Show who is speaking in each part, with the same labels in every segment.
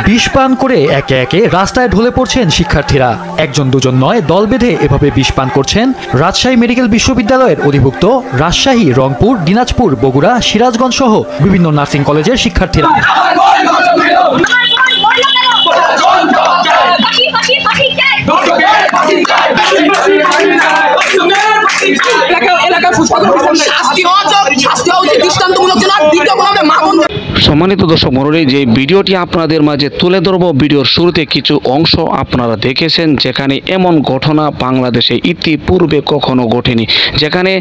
Speaker 1: বিষ পান করে একে একে রাস্তায় ঢলে পড়ছেন শিক্ষার্থীরা। একজন দুজন নয়, দল বেঁধে এভাবে বিষ পান করছেন রাজশাহী মেডিকেল বিশ্ববিদ্যালয়ের অধিভুক্ত রাজশাহী, রংপুর, দিনাজপুর, বগুড়া, সিরাজগঞ্জ সহ বিভিন্ন নার্সিং কলেজের শিক্ষার্থীরা।
Speaker 2: সম্মানিত দর্শক মণ্ডলী, যে ভিডিওটি আপনাদের মাঝে তুলে ধরব, ভিডিওর শুরুতে কিছু অংশ আপনারা দেখেছেন, যেখানে এমন ঘটনা বাংলাদেশে ইতিপূর্বে কখনো ঘটেনি, যেখানে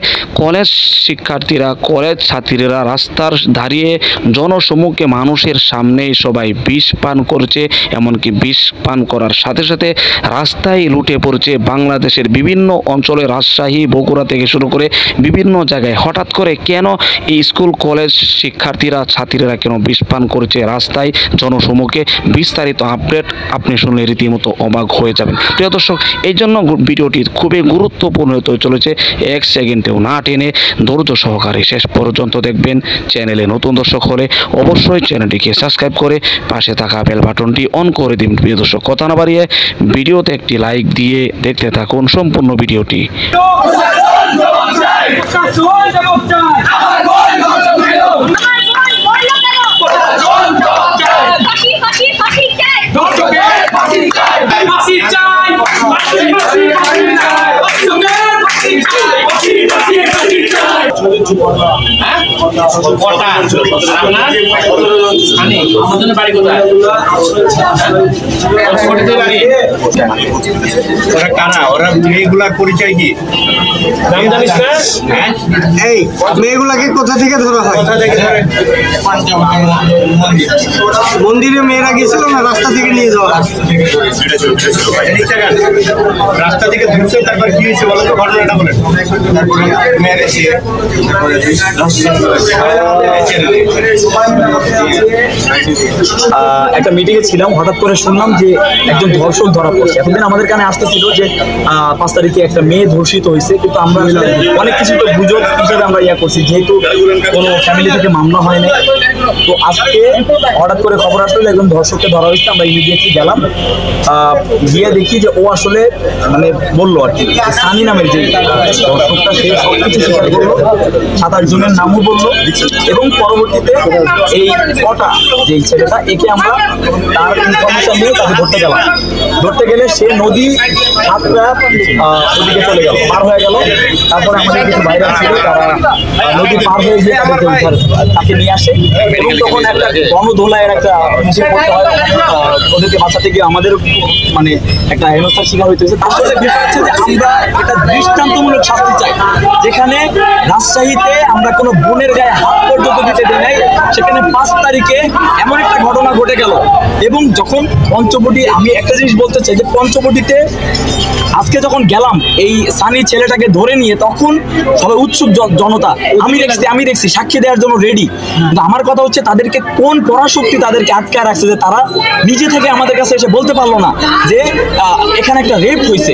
Speaker 2: কলেজ শিক্ষার্থীরা, কলেজ ছাত্রীরা রাস্তার দাঁড়িয়ে জনসমুখে মানুষের সামনেই সবাই বিষ পান করছে। এমনকি বিষ পান করার সাথে সাথে রাস্তায় লুটে পড়ছে বাংলাদেশের বিভিন্ন অঞ্চলে, রাজশাহী, বগুড়া থেকে শুরু করে বিভিন্ন জায়গায়। হঠাৎ করে কেন এই স্কুল কলেজ শিক্ষার্থীরা, ছাত্রীরা কেন বিষ পান করছে রাস্তায় জনসমুখে, বিস্তারিত আপডেট আপনি শুনলে রীতিমতো অবাক হয়ে যাবেন। প্রিয় দর্শক, এই জন্য ভিডিওটি খুবই গুরুত্বপূর্ণ হতে চলেছে। এক সেকেন্ডেও না টেনে ধৈর্য সহকারে শেষ পর্যন্ত দেখবেন। চ্যানেলে নতুন দর্শক হলে অবশ্যই চ্যানেলটিকে সাবস্ক্রাইব করে পাশে থাকা বেল বাটনটি অন করে দিন। প্রিয় দর্শক, কথা না বাড়িয়ে ভিডিওতে একটি লাইক দিয়ে দেখতে থাকুন সম্পূর্ণ ভিডিওটি।
Speaker 3: মেয়েগুলার পরিচয় কি জানিস না? এই মেয়েগুলাকে কোথা থেকে ধরা হয়? মন্দিরে মেয়েরা গেছিল না রাস্তা থেকে নিয়ে যাওয়া? রাস্তা থেকে ধরছে, তারপর কি হয়েছে বলো তো, ঘটনাটা বলেন।
Speaker 4: একটা মিটিংয়ে ছিলাম, হঠাৎ করে শুনলাম যে একজন ধর্ষক ধরা পড়ছে। এতদিন আমাদের কানে আসতেছিল যে 5 তারিখে একটা মেয়ে ধর্ষিত হয়েছে, কিন্তু আমরা অনেক কিছু তো গুজব হিসেবে আমরা করছি, যেহেতু কোনো ফ্যামিলি থেকে মামলা হয় না। তো আজকে হঠাৎ করে খবর আসলো যে একজন ধর্ষককে ধরা হয়েছে। আমরা ইমিডিয়েটলি গেলাম, গিয়ে দেখি যে ও আসলে মানে বললো আর কি, সানি নামের যে ধর্ষকটা, সে সবকিছু স্বীকার করলো, 7-8 জনের নামও বললো। এবং পরবর্তীতে এই কটা যে ছেলেটা, একে আমরা তার ইনফরমেশন নিয়ে তাকে ধরতে গেলাম। ধরতে গেলে সে নদী হাতটা ওদিকে চলে গেল, পার হয়ে গেল। তারপরে আমাদের কিছু ভাইরাল ছিল, তারা নদী পার হয়ে গিয়ে তাকে নিয়ে আসে। এবং তখন একটা গণধোলাইয়ের একটা মুখে পড়তে হয়, ওদেরকে বাঁচাতে গিয়ে আমাদের মানে একটা হেনস্থার শিকার হইতে হয়েছে। তার সাথে বিষয় হচ্ছে যে আমরা একটা দৃষ্টান্তমূলক শাস্তি চাই, যেখানে রাজশাহীতে আমরা কোনো বোনের গায়ে হাত পর্যন্ত দিতে দিই নাই, সেখানে 5 তারিখে এমন একটা ঘটনা ঘটে গেল। এবং যখন পঞ্চবটি, আমি একটা জিনিস বলতে চাই যে পঞ্চবটিতে আজকে যখন গেলাম এই সানি ছেলেটাকে ধরে নিয়ে, তখন সবাই উৎসুক জনতা, আমি দেখছি সাক্ষী দেওয়ার জন্য রেডি। কিন্তু আমার কথা হচ্ছে, তাদেরকে কোন পরাশক্তি তাদেরকে আটকে রাখছে যে তারা নিজে থেকে আমাদের কাছে এসে বলতে পারলো না যে এখানে একটা রেপ হয়েছে।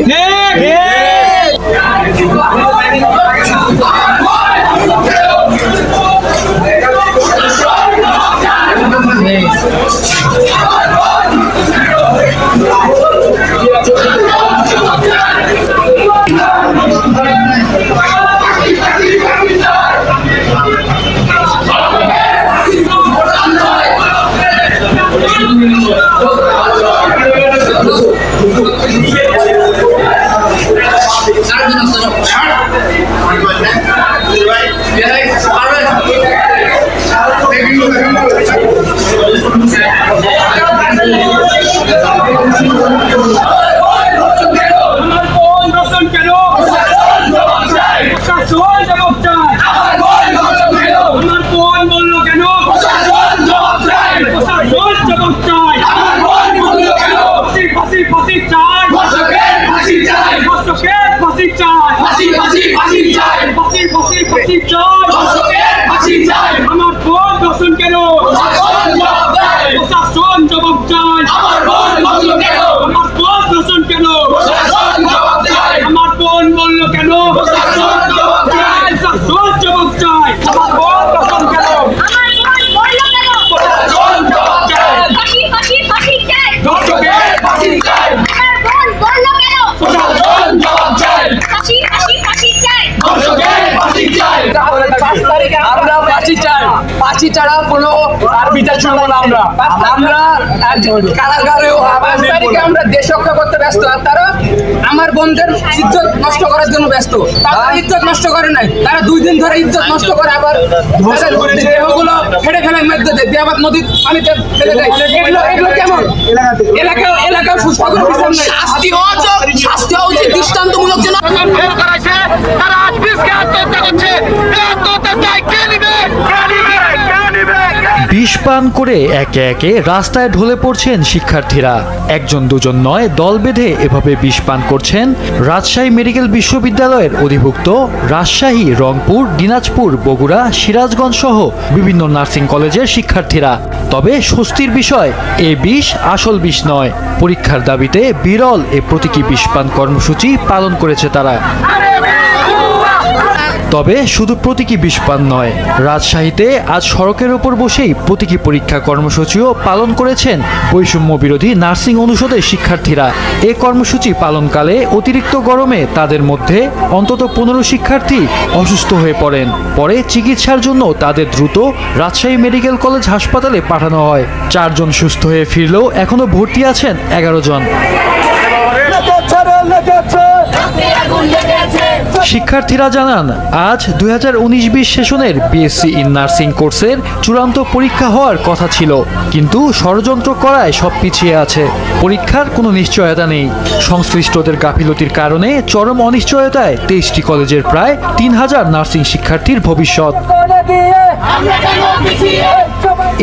Speaker 5: আমার বোন দর্শন কেন? প্রশাসন জবাব চাই। আমার বোন দর্শন কেন? আমার বোন বললো কেন? প্রশাসন জবাব চাই। আমার বোন দর্শন কেন?
Speaker 6: আমরা পাঁচি ছাড়া কোনো আর বিচার শুনবো না। আমরা কারাগারেও আমরা দেশ রক্ষা করতে ব্যস্ত, আর তারা আমার বোনদের ইজ্জত নষ্ট করার জন্য ব্যস্ত। তারা ইজ্জত নষ্ট করে নাই, তারা 2 দিন ধরে ইজ্জত নষ্ট করে, আবার দেহগুলো ফেটে ফেলার মধ্যে দিয়ে আবার নদীর পানিতে ফেলে দেয়। এগুলো কেমন এলাকা সুস্থ করে বিচার নাই। শাস্তি হওয়া উচিত, দৃষ্টান্তমূলক যেন
Speaker 7: তারা আজ বিষকে আত্মহত্যা করছে। আত্মহত্যার দায় কে নিবে?
Speaker 1: বিষ পান করে একে একে রাস্তায় ঢলে পড়ছেন শিক্ষার্থীরা। একজন দুজন নয়, দল বেঁধে এভাবে বিষ পান করছেন রাজশাহী মেডিকেল বিশ্ববিদ্যালয়ের অধিভুক্ত রাজশাহী, রংপুর, দিনাজপুর, বগুড়া, সিরাজগঞ্জ সহ বিভিন্ন নার্সিং কলেজের শিক্ষার্থীরা। তবে স্বস্তির বিষয়, এ বিষ আসল বিষ নয়। পরীক্ষার দাবিতে বিরল এ প্রতীকী বিষ পান কর্মসূচি পালন করেছে তারা। তবে শুধু প্রতীকী বিষপান নয়, রাজশাহীতে আজ সড়কের ওপর বসেই প্রতীকী পরীক্ষা কর্মসূচিও পালন করেছেন বৈষম্য বিরোধী নার্সিং অনুষদের শিক্ষার্থীরা। এ কর্মসূচি পালনকালে অতিরিক্ত গরমে তাদের মধ্যে অন্তত 15 শিক্ষার্থী অসুস্থ হয়ে পড়েন। পরে চিকিৎসার জন্য তাদের দ্রুত রাজশাহী মেডিকেল কলেজ হাসপাতালে পাঠানো হয়। 4 জন সুস্থ হয়ে ফিরলেও এখনো ভর্তি আছেন 11 জন। শিক্ষার্থীরা জানান, আজ 2019-20 সেশনের বিএসসি ইন নার্সিং কোর্সের চূড়ান্ত পরীক্ষা হওয়ার কথা ছিল, কিন্তু ষড়যন্ত্র করায় সব পিছিয়ে আছে। পরীক্ষার কোনো নিশ্চয়তা নেই। সংশ্লিষ্টদের গাফিলতির কারণে চরম অনিশ্চয়তায় 23টি কলেজের প্রায় 3000 নার্সিং শিক্ষার্থীর ভবিষ্যৎ।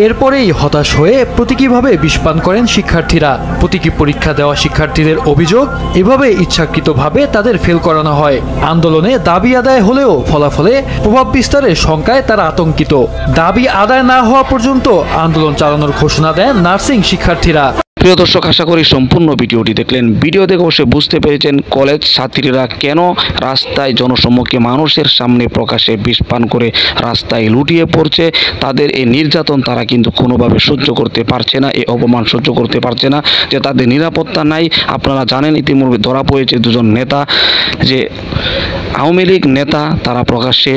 Speaker 1: এরপরেই হতাশ হয়ে প্রতীকীভাবে বিষপান করেন শিক্ষার্থীরা। প্রতীকী পরীক্ষা দেওয়া শিক্ষার্থীদের অভিযোগ, এভাবে ইচ্ছাকৃতভাবে তাদের ফেল করানো হয়। আন্দোলনে দাবি আদায় হলেও ফলাফলে প্রভাব বিস্তারের শঙ্কায় তারা আতঙ্কিত। দাবি আদায় না হওয়া পর্যন্ত আন্দোলন চালানোর ঘোষণা দেন নার্সিং শিক্ষার্থীরা।
Speaker 2: প্রিয় দর্শক, আশা করি সম্পূর্ণ ভিডিওটি দেখলেন। ভিডিও দেখে অবশ্যই বুঝতে পেরেছেন কলেজ ছাত্রীরা কেন রাস্তায় জনসম্মুখে মানুষের সামনে প্রকাশ্যে বিষ পান করে রাস্তায় লুটিয়ে পড়ছে। তাদের এই নির্যাতন তারা কিন্তু কোনোভাবে সহ্য করতে পারছে না, এই অপমান সহ্য করতে পারছে না, যে তাদের নিরাপত্তা নাই। আপনারা জানেন ইতিমধ্যে ধরা পড়েছে 2 জন নেতা, যে আওয়ামী লীগ নেতা, তারা প্রকাশ্যে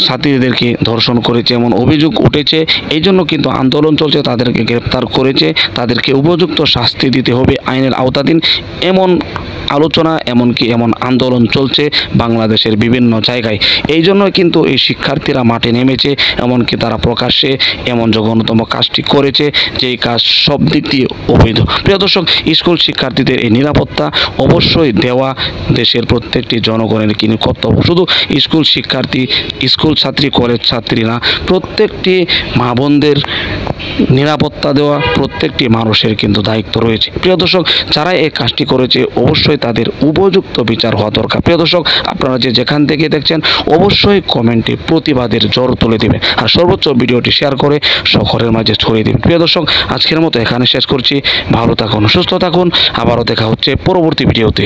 Speaker 2: ছাত্রীদেরকে ধর্ষণ করেছে এমন অভিযোগ উঠেছে। এই জন্য কিন্তু আন্দোলন চলছে, তাদেরকে গ্রেপ্তার করেছে, তাদেরকে উপযুক্ত শাস্তি দিতে হবে, আইনের আওতাধীন এমন আলোচনা, এমনকি এমন আন্দোলন চলছে বাংলাদেশের বিভিন্ন জায়গায়। এই জন্য কিন্তু এই শিক্ষার্থীরা মাঠে নেমেছে, এমনকি তারা প্রকাশ্যে এমন জঘন্যতম কাজটি করেছে, যেই কাজ সব দিক দিয়ে অবৈধ। প্রিয় দর্শক, স্কুল শিক্ষার্থীদের এই নিরাপত্তা অবশ্যই দেওয়া দেশের প্রত্যেকটি জনগণের কিন্তু কর্তব্য। শুধু স্কুল শিক্ষার্থী, স্কুল ছাত্রী, কলেজ ছাত্রী না, প্রত্যেকটি মা বোনদের নিরাপত্তা দেওয়া প্রত্যেকটি মানুষের কিন্তু দায়িত্ব রয়েছে। প্রিয় দর্শক, যারা এই কাজটি করেছে অবশ্যই তাদের উপযুক্ত বিচার হওয়া দরকার। প্রিয় দর্শক, আপনারা যেখান থেকে দেখছেন অবশ্যই কমেন্টে প্রতিবাদের জ্বর তুলে দেবেন, আর সর্বোচ্চ ভিডিওটি শেয়ার করে সকলের মাঝে ছড়িয়ে দেবেন। প্রিয় দর্শক, আজকের মতো এখানে শেষ করছি। ভালো থাকুন, সুস্থ থাকুন, আবারও দেখা হচ্ছে পরবর্তী ভিডিওতে।